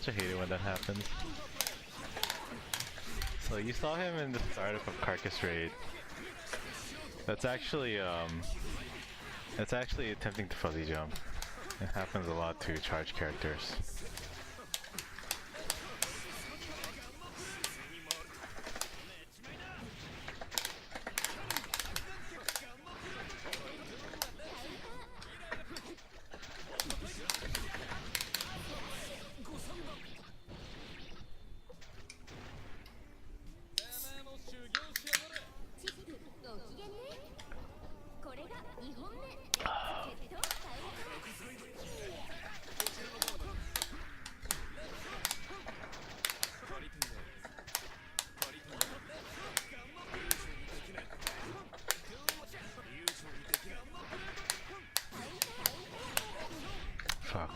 Don't you hate it when that happens? So you saw him in the startup of Carcass Raid. That's actually attempting to fuzzy jump. It happens a lot to charge characters. Fuck.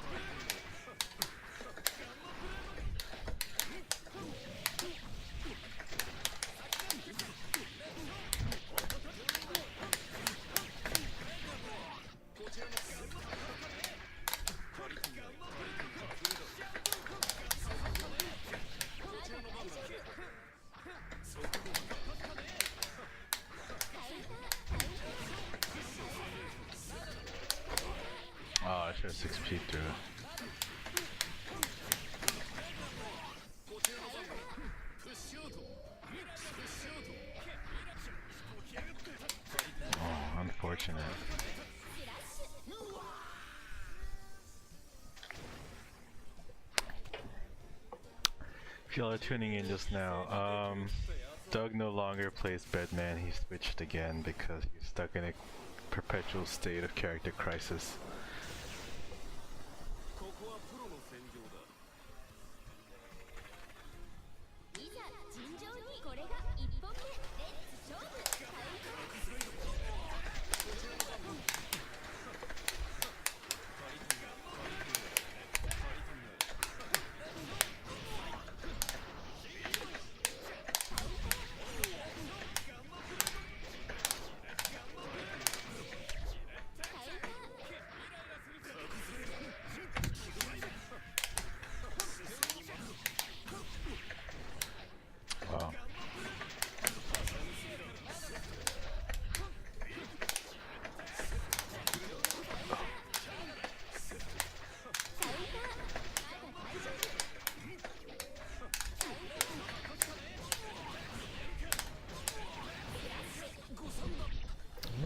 Oh, I should have 6P through it. Oh, unfortunate. If y'all are tuning in just now, Doug no longer plays Bedman. He switched again because he's stuck in a perpetual state of character crisis. Wow.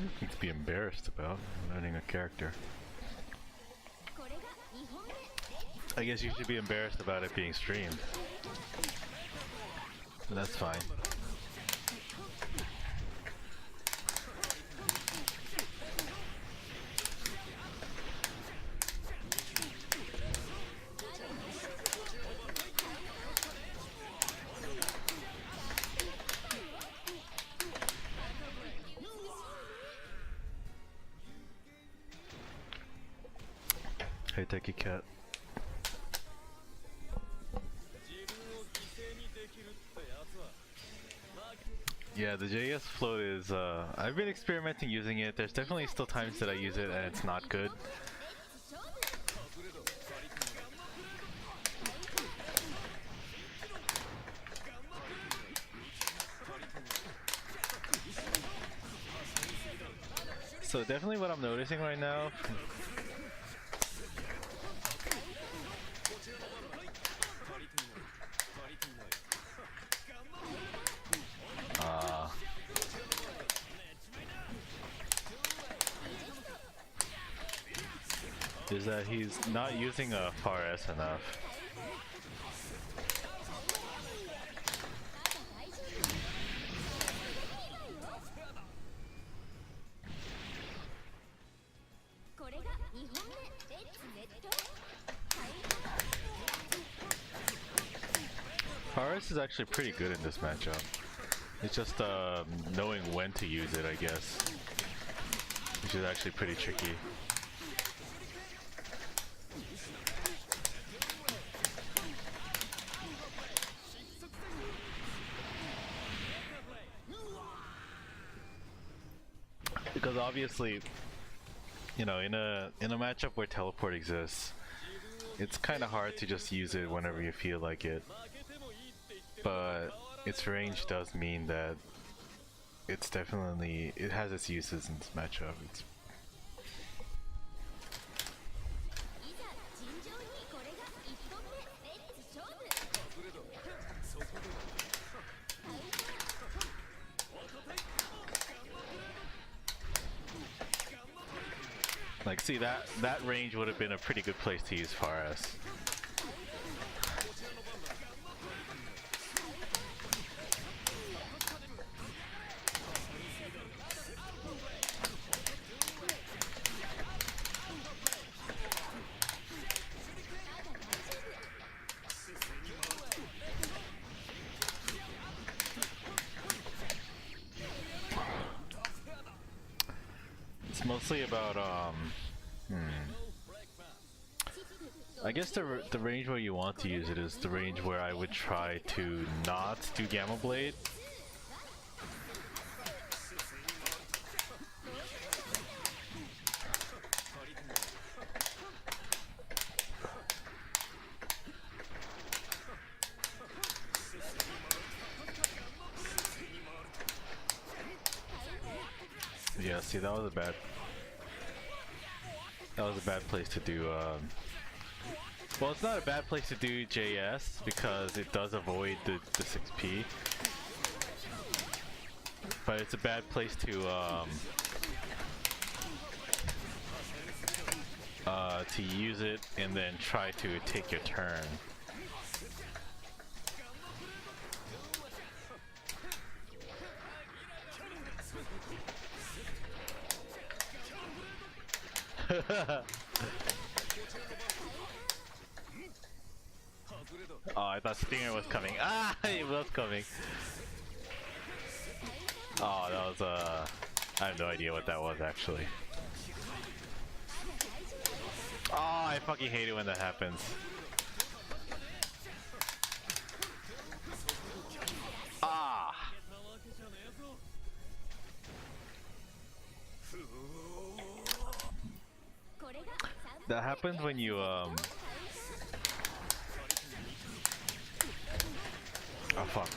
Nothing to be embarrassed about learning a character. I guess you should be embarrassed about it being streamed. But that's fine. Hey, Techie Cat. Yeah, the JS float is, I've been experimenting using it. There's definitely still times that I use it and it's not good. So definitely what I'm noticing right now, is that he's not using a far S enough. Far S is actually pretty good in this matchup. It's just knowing when to use it, I guess, which is actually pretty tricky. Because obviously, you know, in a matchup where teleport exists, It's kind of hard to just use it whenever you feel like it, but its range does mean that it's definitely, it has its uses in this matchup. It's like, see, that range would have been a pretty good place to use Faras. It's mostly about I guess the range where you want to use it is the range where I would try to not do Gamma Blade. Yeah, see, that was a bad place to do well, it's not a bad place to do JS because it does avoid the 6P, but it's a bad place to use it and then try to take your turn. Oh, I thought Stinger was coming. Ah, he was coming. Oh, that was I have no idea what that was actually. Oh, I fucking hate it when that happens. Ah. That happens when you oh fuck.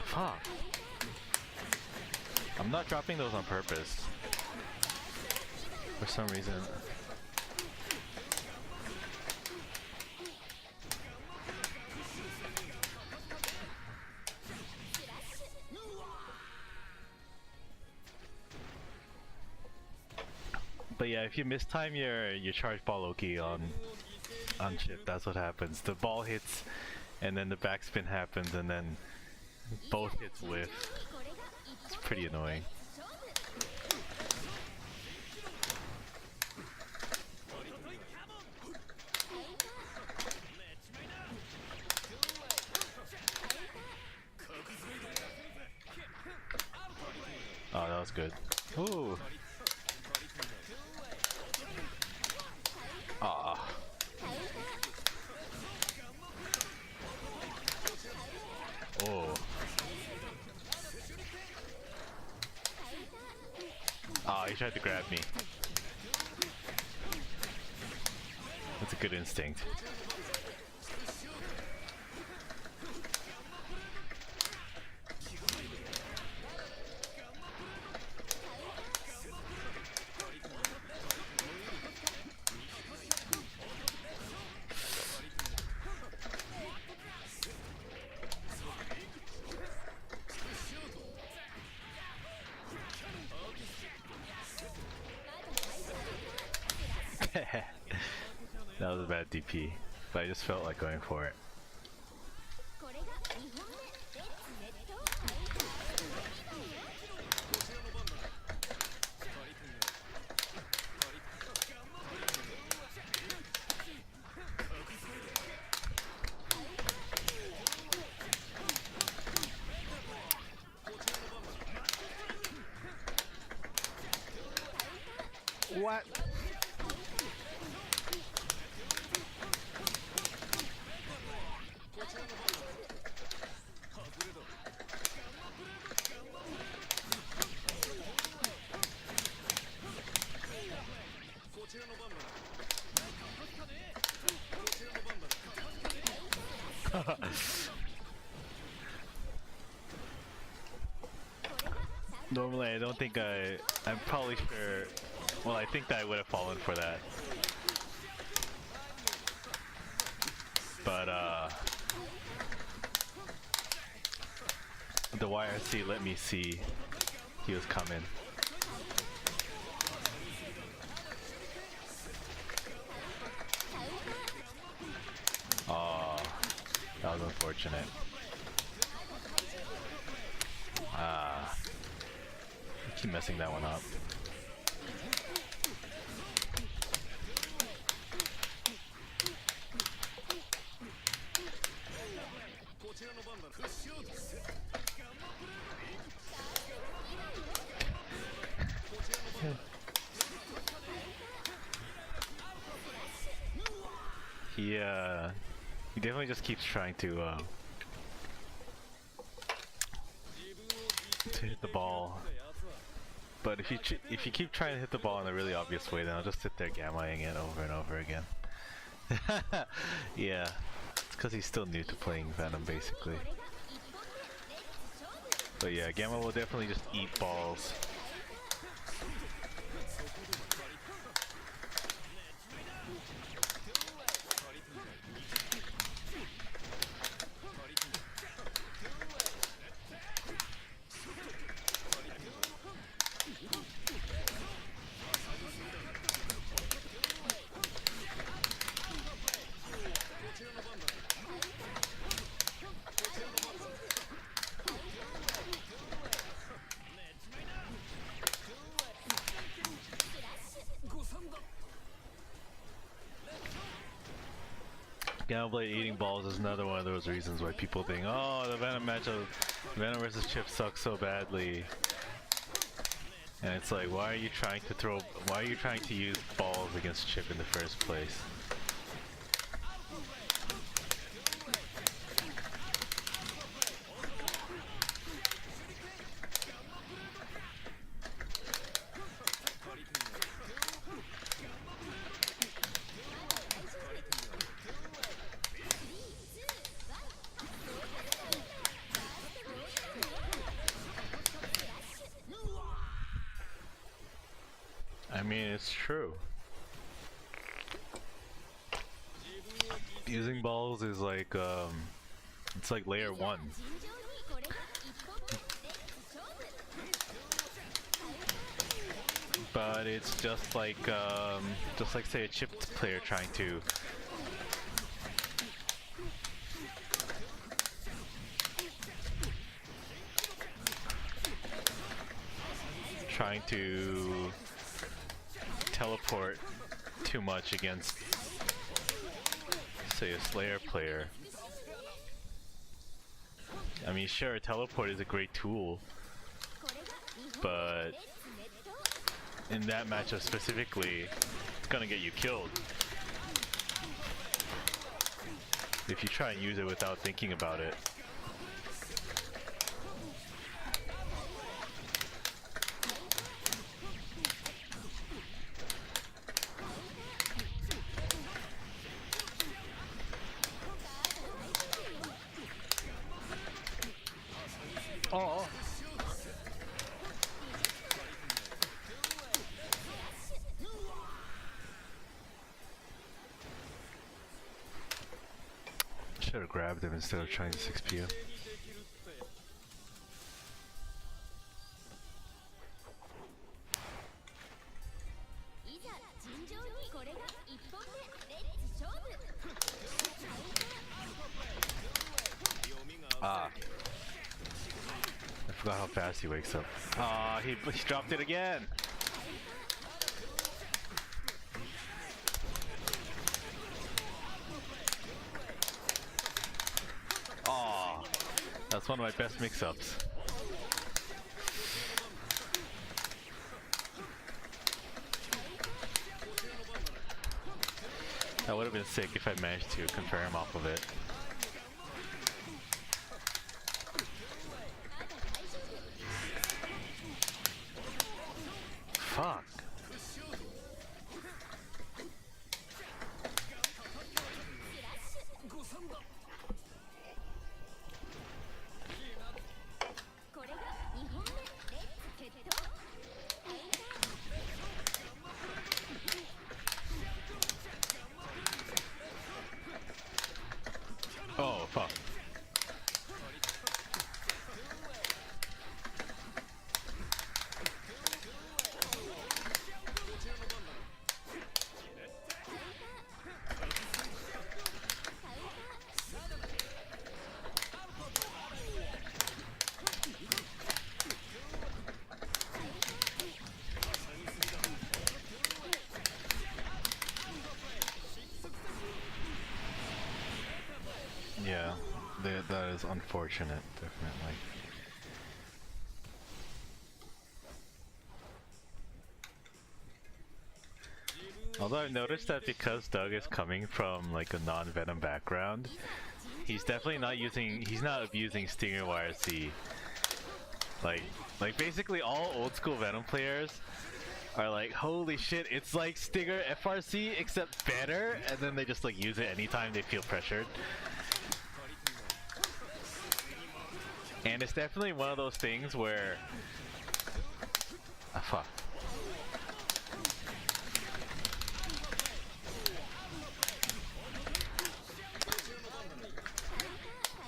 Fuck. I'm not dropping those on purpose. For some reason. But yeah, if you mistime your charge ball Loki on chip, that's what happens. The ball hits, and then the backspin happens, and then both hits whiff. It's pretty annoying. Oh, that was good. Ooh. Ah. Oh. Ah, he tried to grab me. That's a good instinct. That was a bad DP, but I just felt like going for it. What? Normally, I don't think I'm probably sure. Well, I think that I would have fallen for that. But, the YRC let me see he was coming. Oh, that was unfortunate. I keep messing that one up. He definitely just keeps trying to hit the ball. But if you keep trying to hit the ball in a really obvious way, then I'll just sit there gammaing it over and over again. Yeah, it's because he's still new to playing Venom, basically. But yeah, Gamma will definitely just eat balls. Gamma Blade eating balls is another one of those reasons why people think, oh, the Venom matchup, Venom versus Chip sucks so badly. And it's like, why are you trying to use balls against Chip in the first place? I mean, it's true. Using balls is like, it's like layer 1. But it's just like say a chipped player trying to teleport too much against, say, a Slayer player. I mean, sure, teleport is a great tool, but in that matchup specifically, it's gonna get you killed if you try and use it without thinking about it. Oh. Should have grabbed him instead of trying to 6P him. Ah. I forgot how fast he wakes up. Ah, he dropped it again! Aw, that's one of my best mix-ups. That would have been sick if I managed to confer him off of it. Fuck. Oh, fuck. Yeah, that is unfortunate, definitely. Although I've noticed that because Doug is coming from like a non-Venom background, he's definitely not abusing Stinger YRC. Like basically all old school Venom players are like, holy shit, it's like Stinger FRC except better, and then they just like use it anytime they feel pressured. And it's definitely one of those things where... Ah, fuck.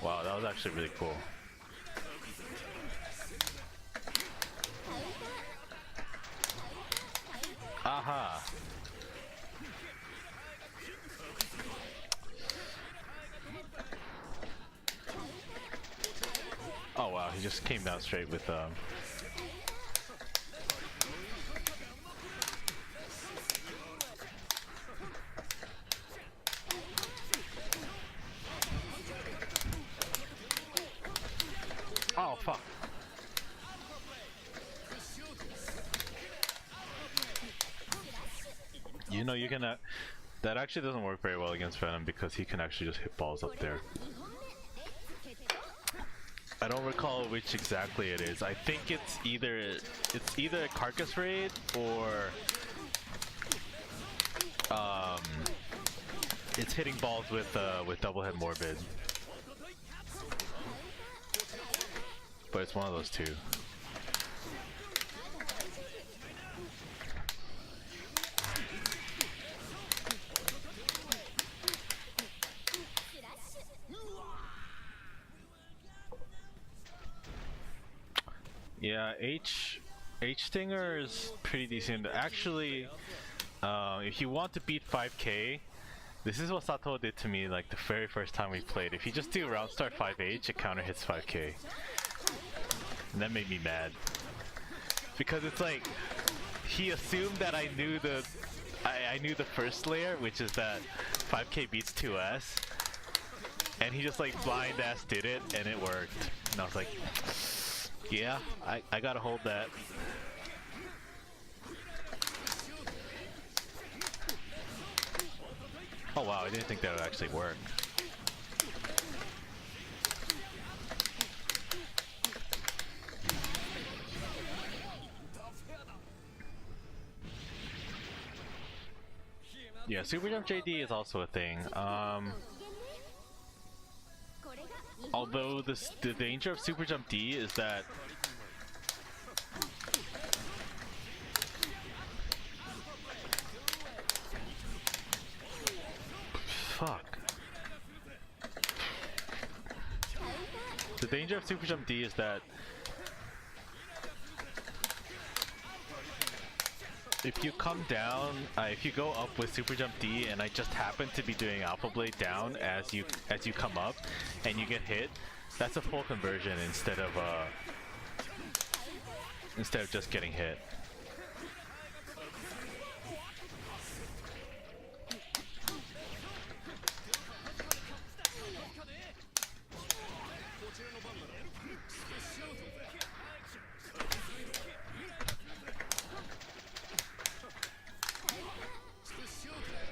Wow, that was actually really cool. Aha! Oh wow, he just came down straight with Oh fuck. You know, you can that actually doesn't work very well against Venom because he can actually just hit balls up there. I don't recall which exactly it is. I think it's either a Carcass Raid or it's hitting balls with Double Head Morbid. But it's one of those two. Yeah, H Stinger is pretty decent. Actually, if you want to beat 5k, this is what Sato did to me like the very first time we played. If you just do round start 5H, it counter hits 5k. And that made me mad. Because it's like, he assumed that I knew I knew the first layer, which is that 5k beats 2s. And he just like blind ass did it, and it worked. And I was like, yeah, I gotta hold that. Oh wow, I didn't think that would actually work. Yeah, Super Jump JD is also a thing. Although the danger of Super Jump D is that fuck. The danger of Super Jump D is that if you come down, if you go up with Super Jump D and I just happen to be doing Alpha Blade down as you come up and you get hit, that's a full conversion instead of just getting hit.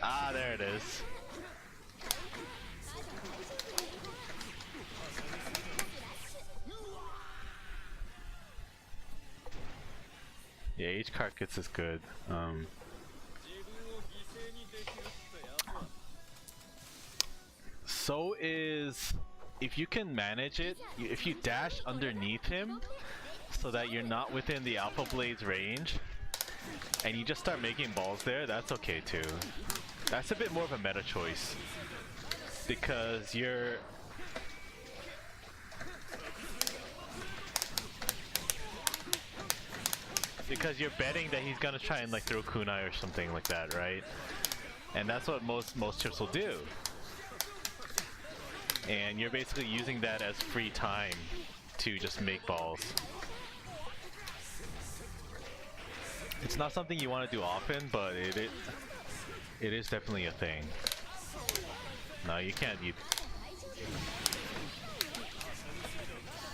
Ah, there it is. Yeah, each card gets is good. So is, if you can manage it, if you dash underneath him so that you're not within the Alpha Blade's range, and you just start making balls there, that's okay too. That's a bit more of a meta choice. Because because you're betting that he's gonna try and like throw kunai or something like that, right? And that's what most chips will do. And you're basically using that as free time to just make balls. It's not something you want to do often, but it is definitely a thing. No, you can't.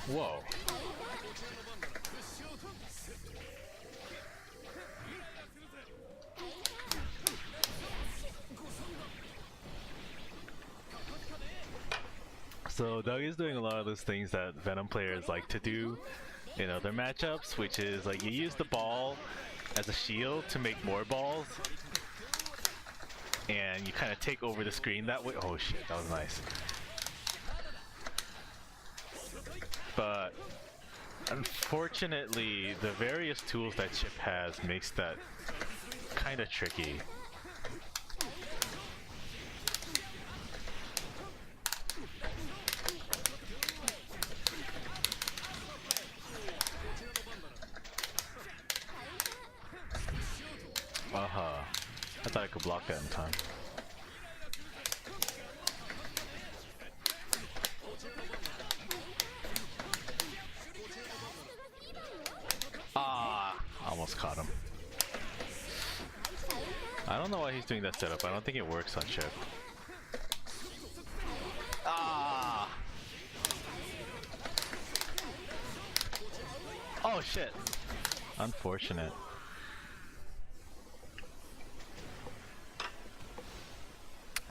Whoa. So Doug is doing a lot of those things that Venom players like to do in other matchups, which is like you use the ball as a shield to make more balls, and you kind of take over the screen that way. Oh shit, that was nice. But unfortunately, the various tools that Chip has makes that kind of tricky. I thought I could block that in time. Ah, almost caught him. I don't know why he's doing that setup. I don't think it works on Chip. Ah! Oh shit! Unfortunate.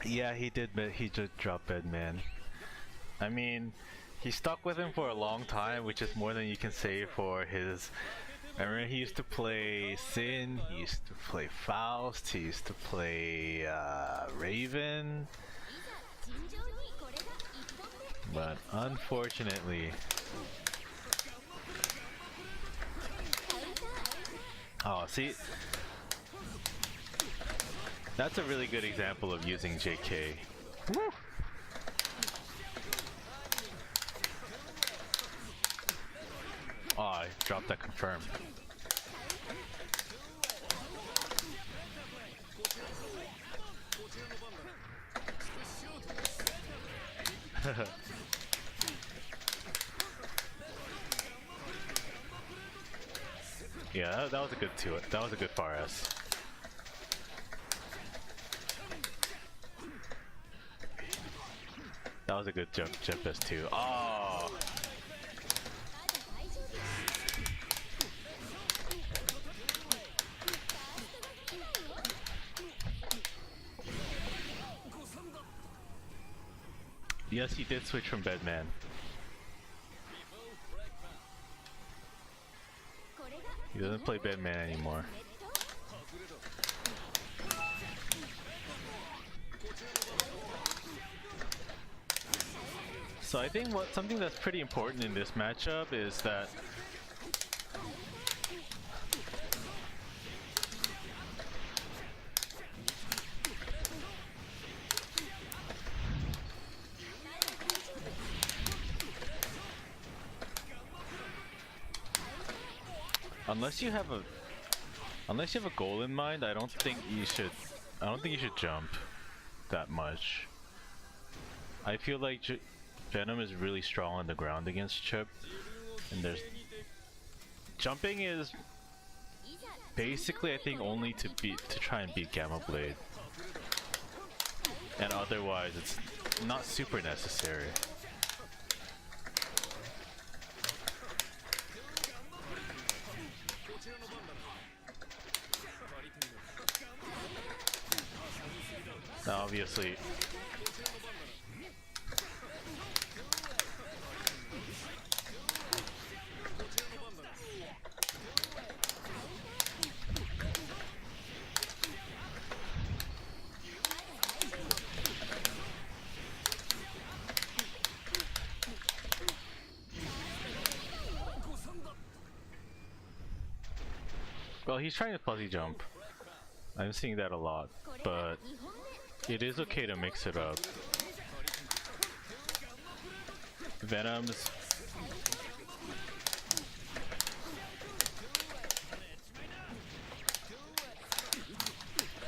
Yeah, he did, but he just dropped Bedman. I mean, he stuck with him for a long time, which is more than you can say for his... I remember he used to play Sin, he used to play Faust, he used to play Raven. But unfortunately... Oh, see? That's a really good example of using JK. Woo! Oh, I dropped that confirm. Yeah, that was a good two. That was a good far S. That was a good jump S too. Oh. Yes, he did switch from Bedman. He doesn't play Bedman anymore. So I think something that's pretty important in this matchup is that unless you have a goal in mind, I don't think you should jump that much. I feel like Venom is really strong on the ground against Chip, and jumping is basically, I think, only to try and beat Gamma Blade, and otherwise it's not super necessary. Now obviously well, he's trying to fuzzy jump. I'm seeing that a lot, but it is okay to mix it up. Venom's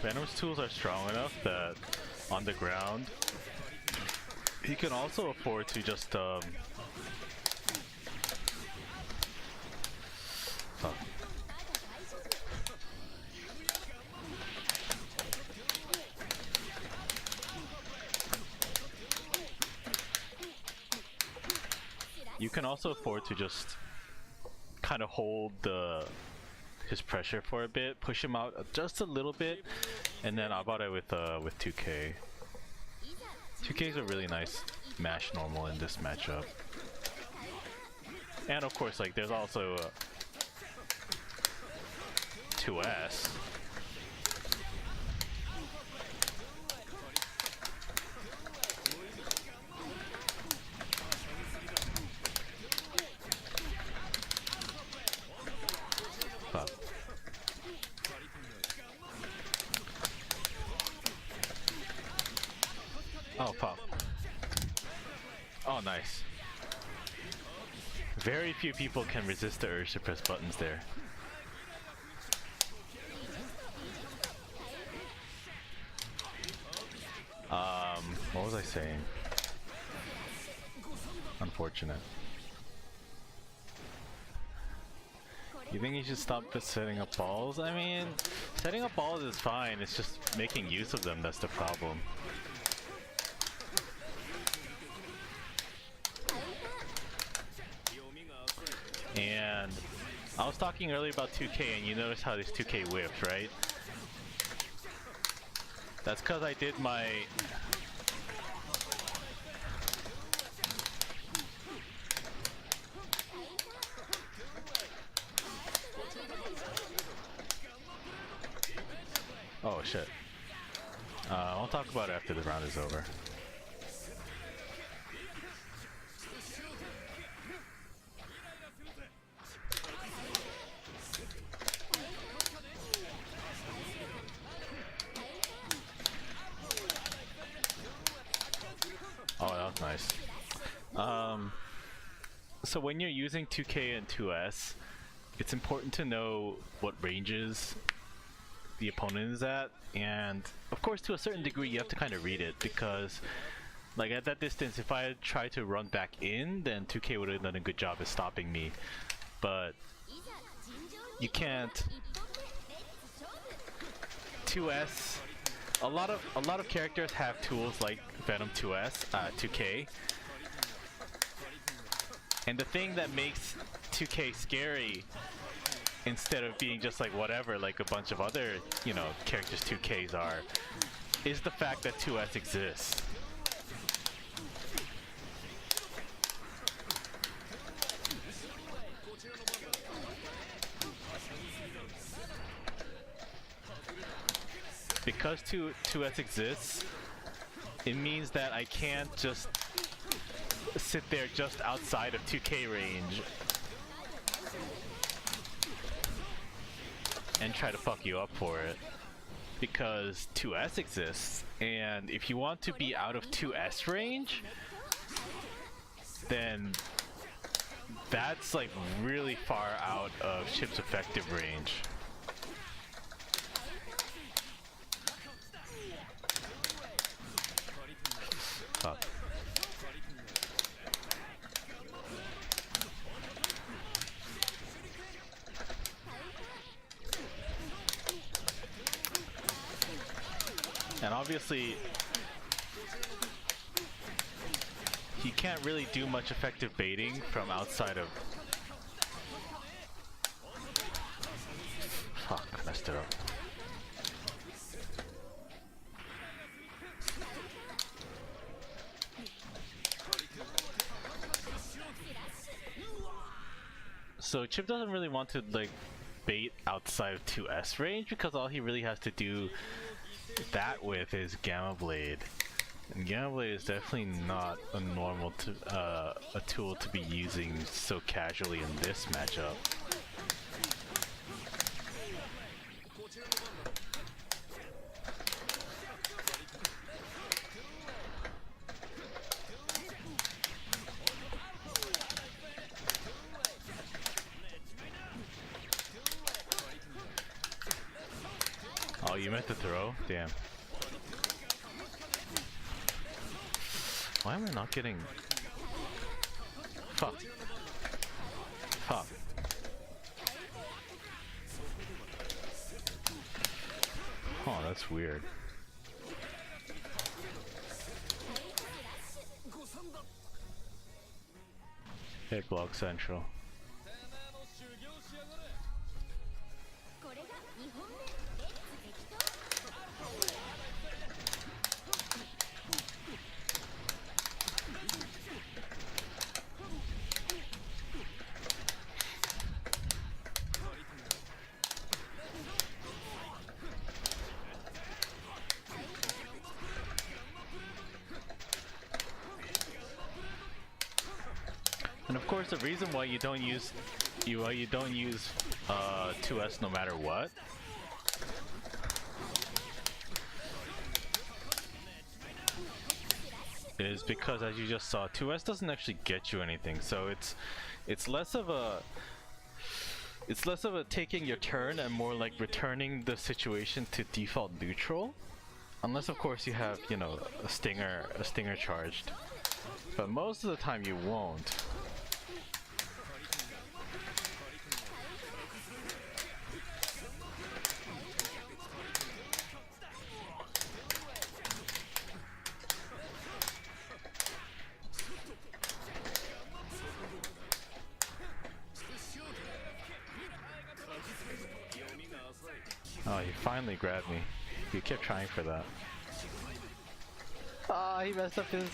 Venom's tools are strong enough that on the ground he can also afford to just fuck. You can also afford to just kind of hold his pressure for a bit, push him out just a little bit, and then I bought it with 2K. 2K is a really nice mash normal in this matchup. And of course, like, there's also 2S. Fuck. Oh, fuck. Oh, nice. Very few people can resist the urge to press buttons there. What was I saying? Unfortunate. You think you should stop setting up balls? I mean, setting up balls is fine, it's just making use of them that's the problem. And I was talking earlier about 2K, and you notice how this 2K whips, right? That's because I did my... Oh shit. I'll talk about it after the round is over. Oh, that was nice. So when you're using 2K and 2S, it's important to know what ranges the opponent is at, and of course to a certain degree you have to kind of read it, because like at that distance if I had tried to run back in, then 2K would have done a good job of stopping me, but you can't. 2S, a lot of characters have tools like Venom 2K, and the thing that makes 2K scary, instead of being just like whatever, like a bunch of other, you know, characters 2Ks are, is the fact that 2S exists. Because 2S exists, it means that I can't just sit there just outside of 2K range and try to fuck you up for it, because 2S exists, and if you want to be out of 2S range, then that's like really far out of Chip's effective range. Fuck. And obviously, he can't really do much effective baiting from outside of... Fuck, I messed it up. So Chip doesn't really want to like bait outside of 2S range, because all he really has to do that with is Gamma Blade, and Gamma Blade is definitely not a normal a tool to be using so casually in this matchup. you meant to throw? Damn. Why am I not getting... Fuck. Fuck. Oh, that's weird. Hit block central. And of course, the reason why you don't use 2S no matter what is because, as you just saw, 2S doesn't actually get you anything. So it's less of a taking your turn and more like returning the situation to default neutral, unless of course you have, you know, a stinger charged. But most of the time you won't. Oh, he finally grabbed me. He kept trying for that. Ah, he messed up his...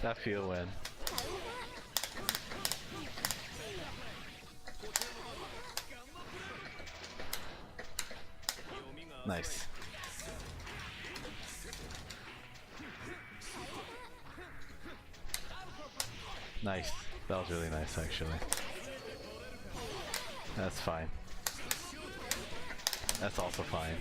That feel win. Nice. Nice. That was really nice, actually. That's fine. That's also fine.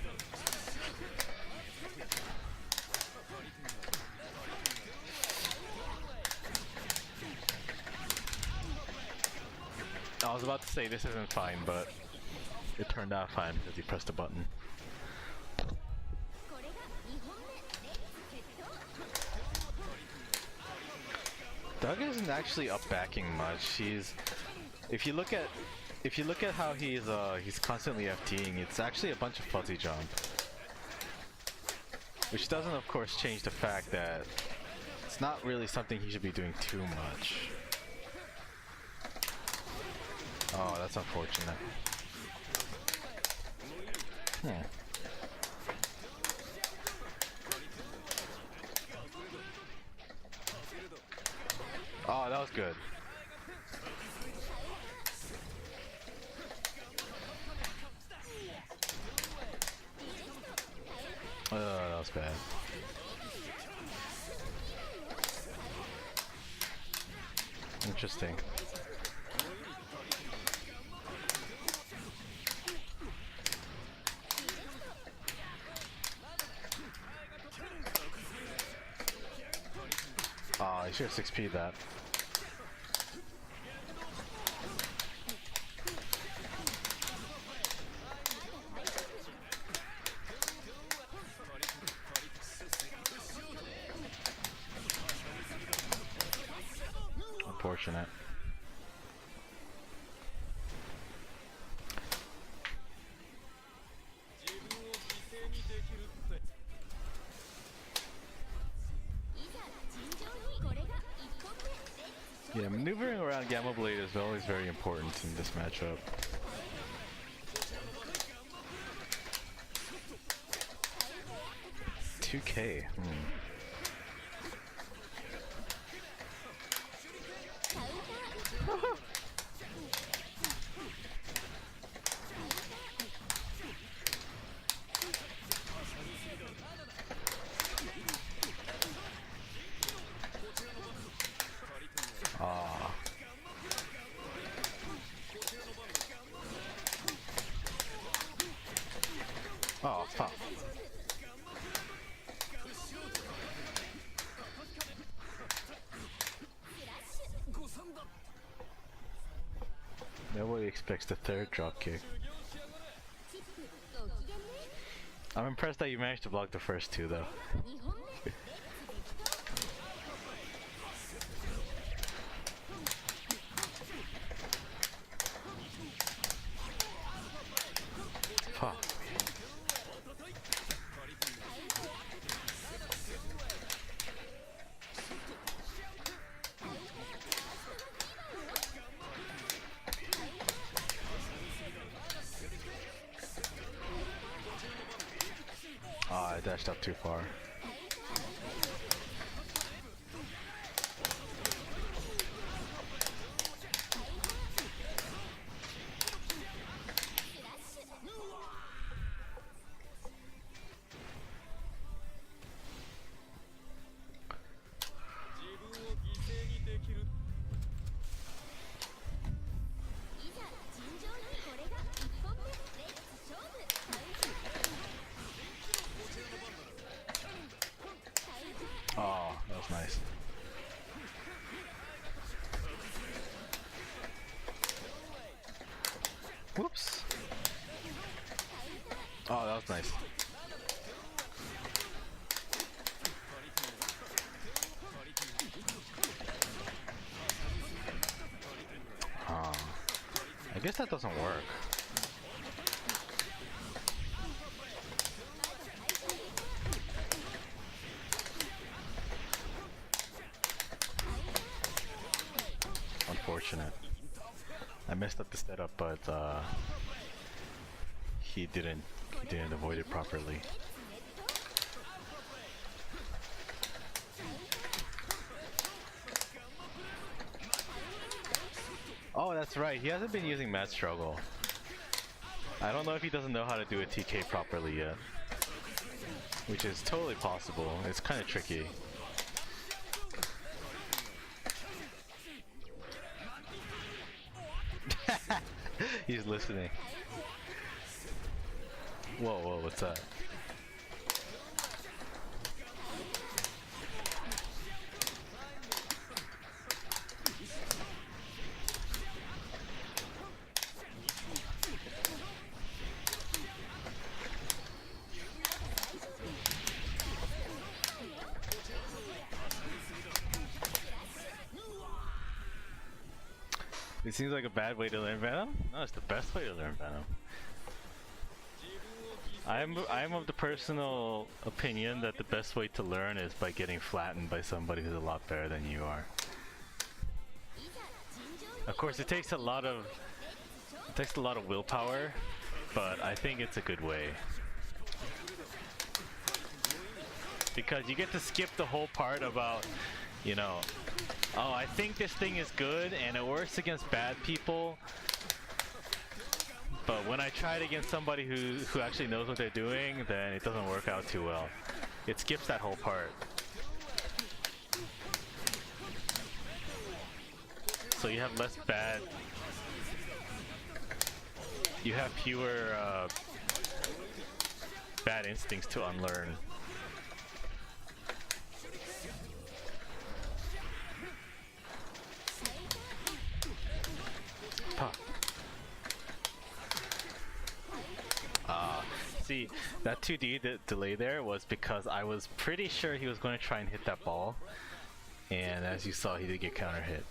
I was about to say this isn't fine, but it turned out fine because he pressed a button. Doug isn't actually up backing much. If you look at how he's constantly FTing, it's actually a bunch of fuzzy jump. Which doesn't of course change the fact that it's not really something he should be doing too much. Oh, that's unfortunate. Oh, that was good. That was bad. Interesting. Oh, you should have 6P'd that. Unfortunate. Yeah, maneuvering around Gamma Blade is always very important in this matchup. $2K. Ah. Oh, fuck. Nobody expects the third drop kick. I'm impressed that you managed to block the first two though. Fuck. Oh, I dashed up too far. Oh, that was nice. Whoops. Oh, that was nice. I guess that doesn't work. Unfortunate. I messed up the setup, but he didn't avoid it properly. Oh, that's right. He hasn't been using Mad Struggle. I don't know if he doesn't know how to do a TK properly yet, which is totally possible. It's kind of tricky. He's listening. Whoa, whoa, what's that? It seems like a bad way to learn Venom? No, it's the best way to learn Venom. I am of the personal opinion that the best way to learn is by getting flattened by somebody who's a lot better than you are. Of course, it takes a lot of willpower, but I think it's a good way. Because you get to skip the whole part about, you know, oh, I think this thing is good and it works against bad people, but when I try it against somebody who actually knows what they're doing, then it doesn't work out too well. It skips that whole part. So you have less bad... You have fewer bad instincts to unlearn. See, that 2D delay there was because I was pretty sure he was going to try and hit that ball, and as you saw, he did get counter hit.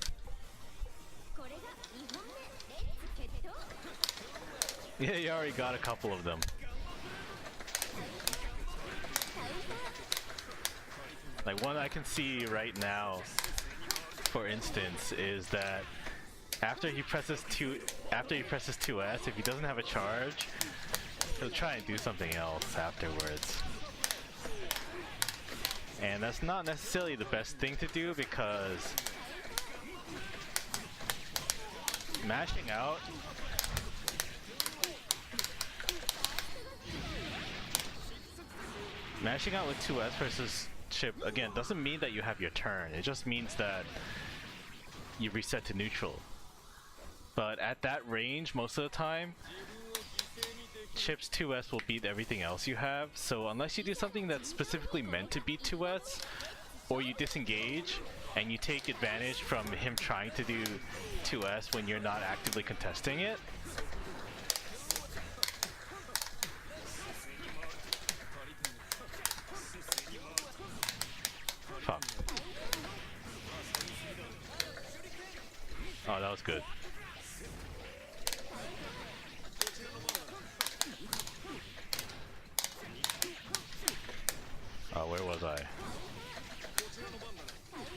Yeah, you already got a couple of them. Like one I can see right now, for instance, is that after he presses 2S, if he doesn't have a charge, he'll try and do something else afterwards. And that's not necessarily the best thing to do because mashing out with 2S versus Chip, again, doesn't mean that you have your turn. It just means that you reset to neutral. But at that range, most of the time, Chip's 2S will beat everything else you have, so unless you do something that's specifically meant to beat 2S, or you disengage and you take advantage from him trying to do 2S when you're not actively contesting it, Oh, that was good. Oh, where was I?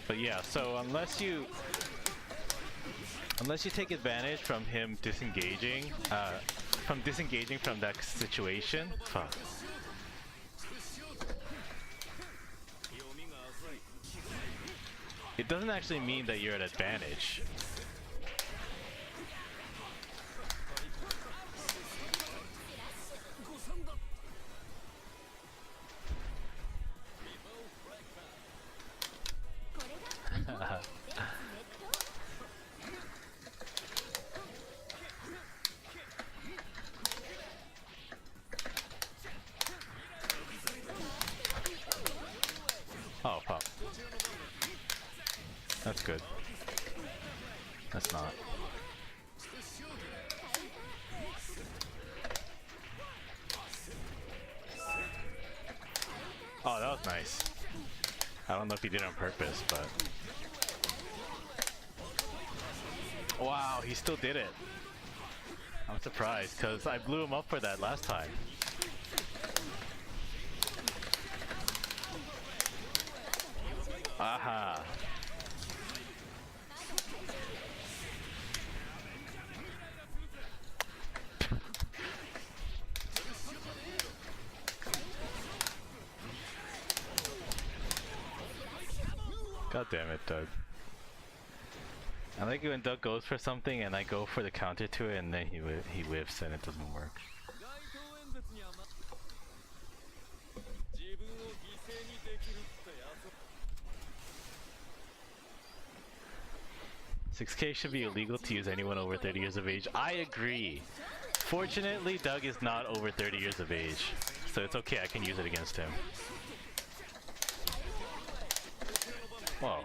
But yeah, so unless you take advantage from him disengaging, from that situation, fuck. It doesn't actually mean that you're at advantage. Oh, fuck. That's good. That's not. Oh, that was nice. I don't know if he did it on purpose, but... Wow, he still did it. I'm surprised, because I blew him up for that last time. Aha! God damn it, Doug. I like it when Doug goes for something and I go for the counter to it and then he whiffs and it doesn't work. 6K should be illegal to use anyone over 30 years of age. I agree. Fortunately, Doug is not over 30 years of age, so it's okay, I can use it against him. Whoa.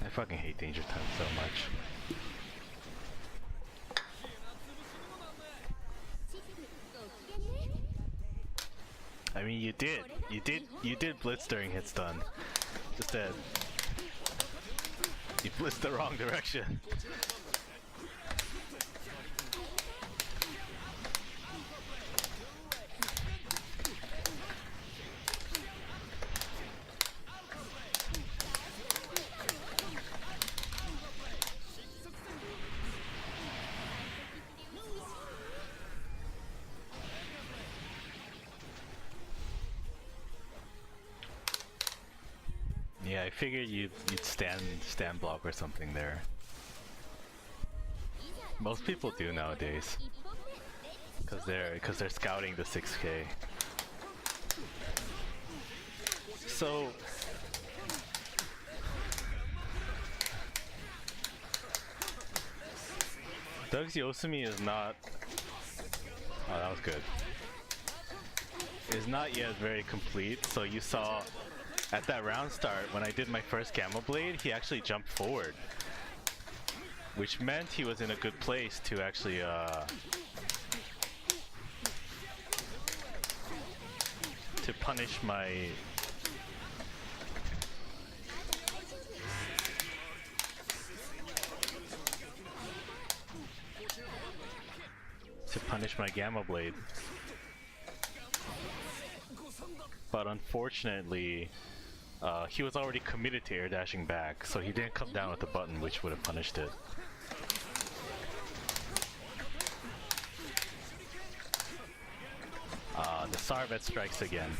I fucking hate Danger Time so much. I mean, you did blitz during hit stun. Just that you blitzed the wrong direction. Yeah, I figured you'd stand block or something there. Most people do nowadays, because they're scouting the 6K. So Doug's Yosemite is not. Oh, that was good. Is not yet very complete. So you saw. At that round start, when I did my first Gamma Blade, he actually jumped forward. Which meant he was in a good place to actually, to punish my... Gamma Blade. But unfortunately, he was already committed to air dashing back, so he didn't come down with the button, which would have punished it. The Sarvet strikes again.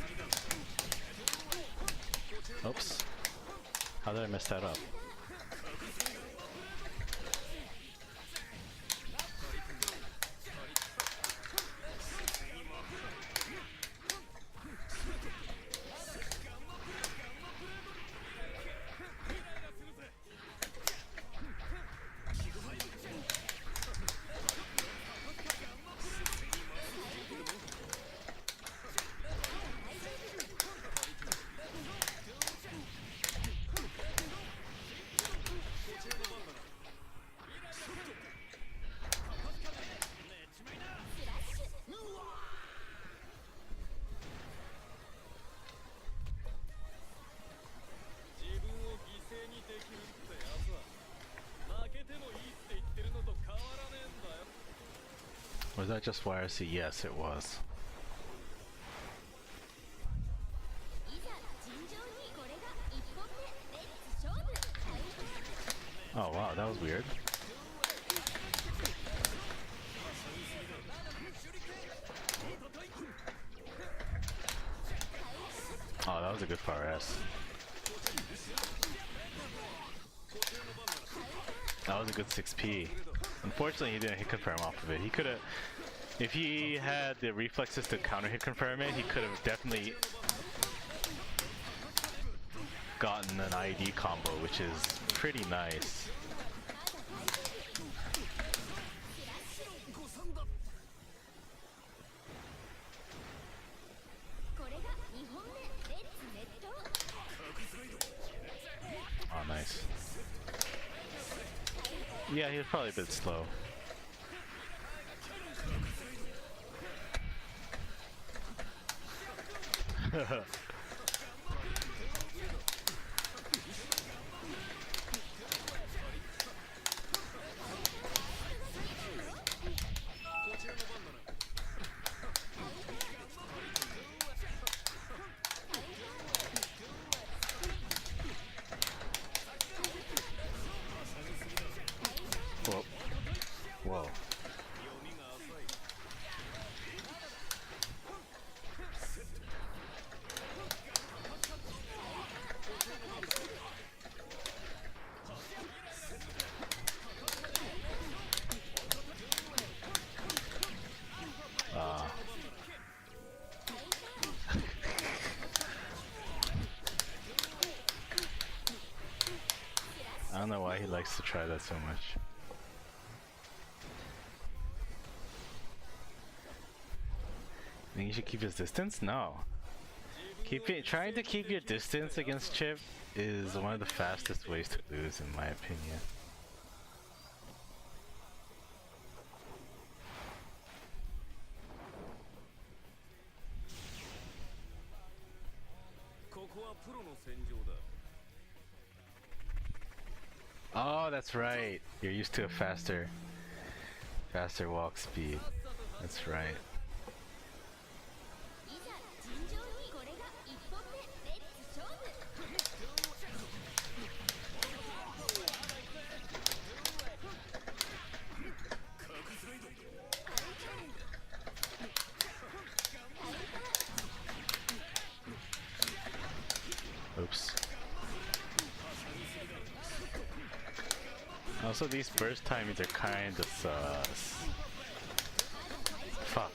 Oops. How did I mess that up? Was that just YRC? Yes, it was. Oh wow, that was weird. Oh, that was a good power S. That was a good 6P. Unfortunately, he didn't hit confirm off of it. He could have, if he had the reflexes to counter hit confirm it, he could have definitely gotten an IED combo, which is pretty nice. Oh, nice. Yeah, he was probably a bit slow. Whoa. Whoa. I don't know why he likes to try that so much. Think you should keep his distance? No. Trying to keep your distance against Chip is one of the fastest ways to lose, in my opinion. Oh, that's right. You're used to a faster walk speed. That's right. Oops. Also, these burst timings are kind of sus. Fuck.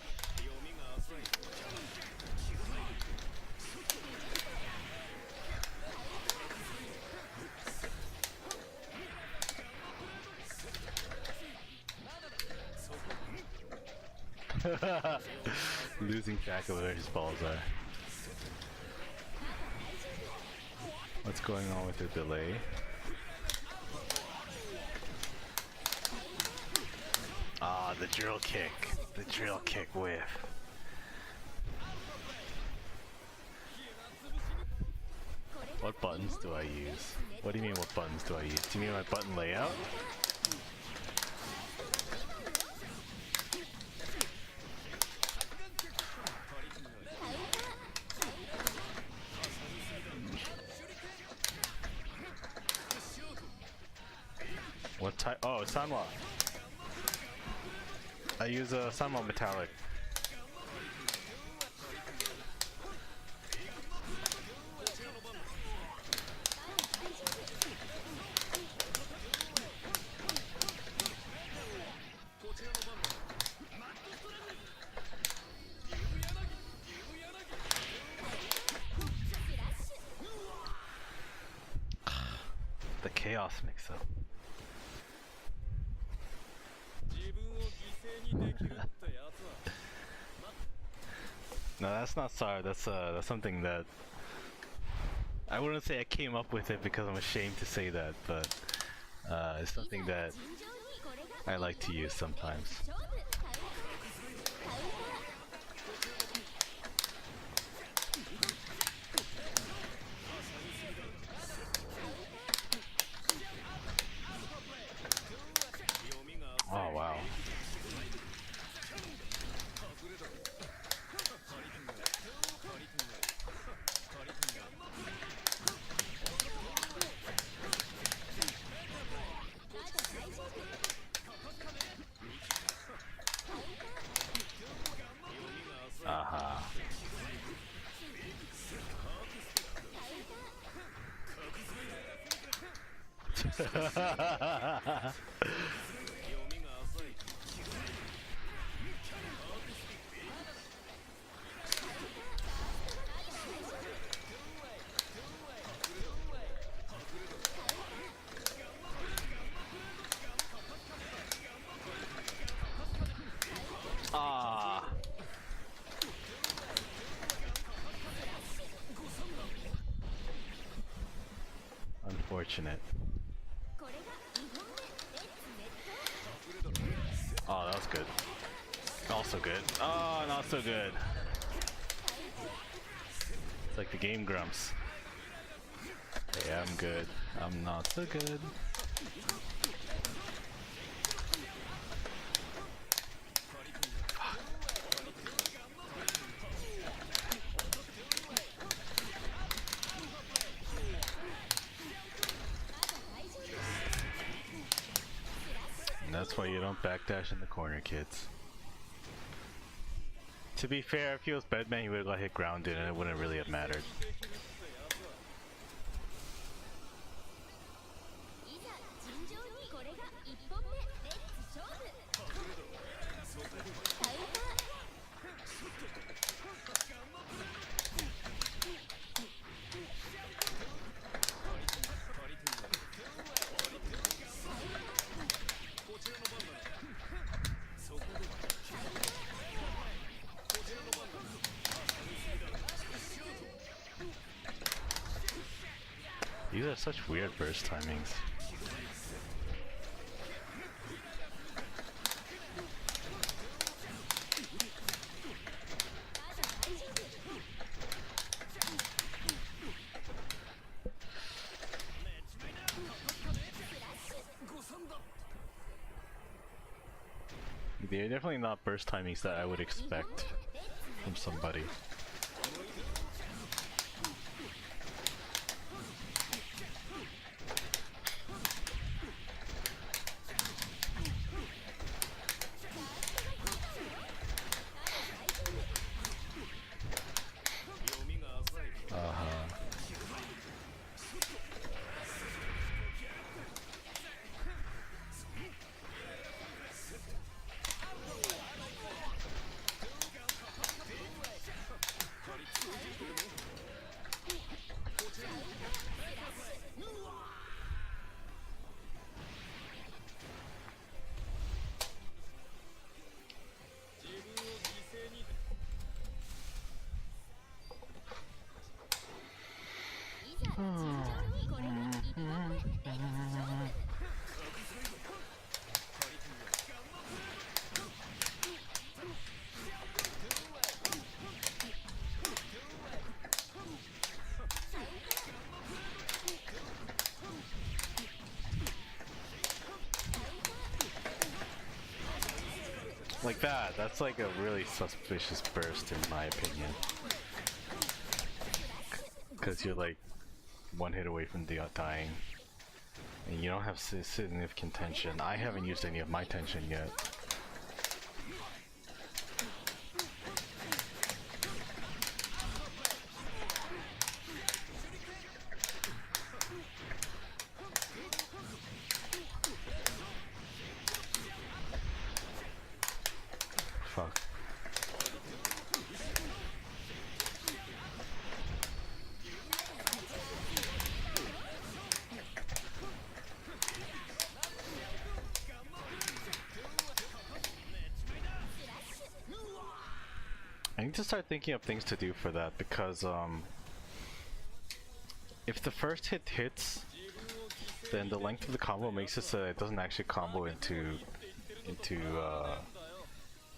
Losing track of where his balls are. What's going on with the delay? Ah, the drill kick. The drill kick whiff. What buttons do I use? What do you mean what buttons do I use? Do you mean my button layout? What type? Oh, Sanwa. I use a Sanwa Metallic. The chaos mix-up. No, that's not sorry. That's something that I wouldn't say I came up with it because I'm ashamed to say that, but it's something that I like to use sometimes. Oh wow. Ah. Unfortunate. Oh, that was good. Also good. Oh, not so good. It's like the Game Grumps. Hey, I'm good. I'm not so good. And that's why you don't backdash in the corner, kids. To be fair, if he was Bedman, he would have got hit grounded and it wouldn't really have mattered. These are such weird burst timings. They're definitely not burst timings that I would expect from somebody. Like that, that's like a really suspicious burst in my opinion. Because you're like one hit away from dying. And you don't have significant tension. I haven't used any of my tension yet. Fuck. I need to start thinking of things to do for that because if the first hit hits, then the length of the combo makes it so that it doesn't actually combo into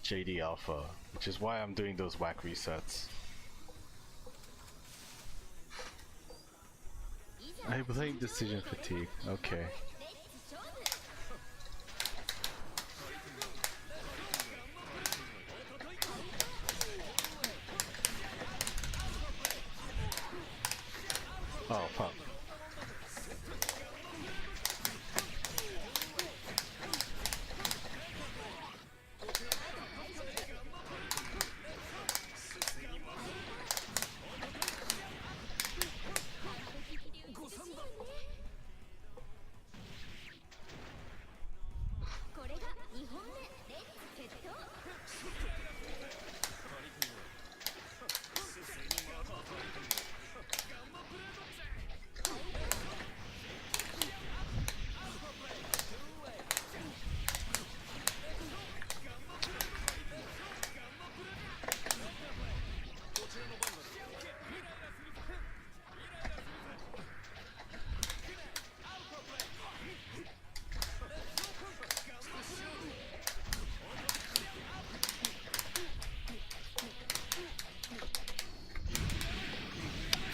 JD Alpha, which is why I'm doing those whack resets. I blame decision fatigue. Okay. Oh fuck.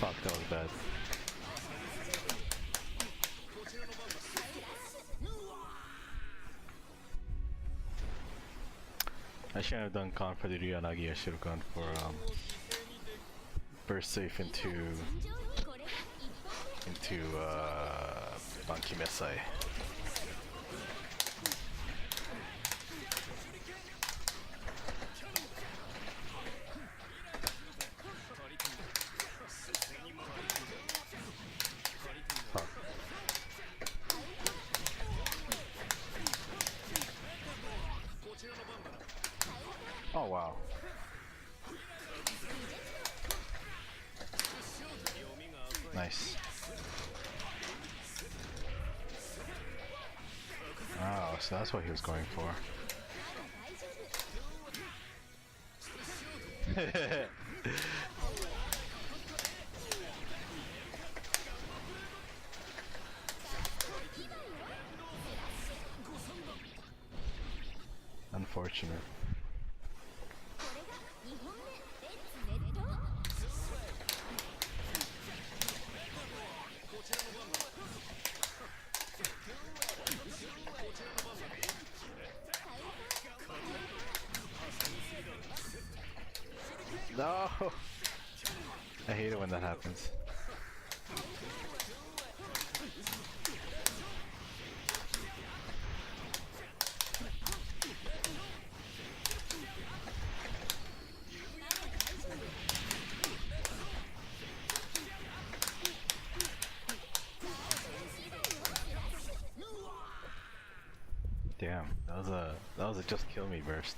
Fuck, that was bad. I shouldn't have done con for the Ryanagi, I should have gone for burst safe into Banki Mesai. Fuck. Oh wow. Nice. Oh, so that's what he was going for. Unfortunate. No! I hate it when that happens. Damn, that was a just kill me burst.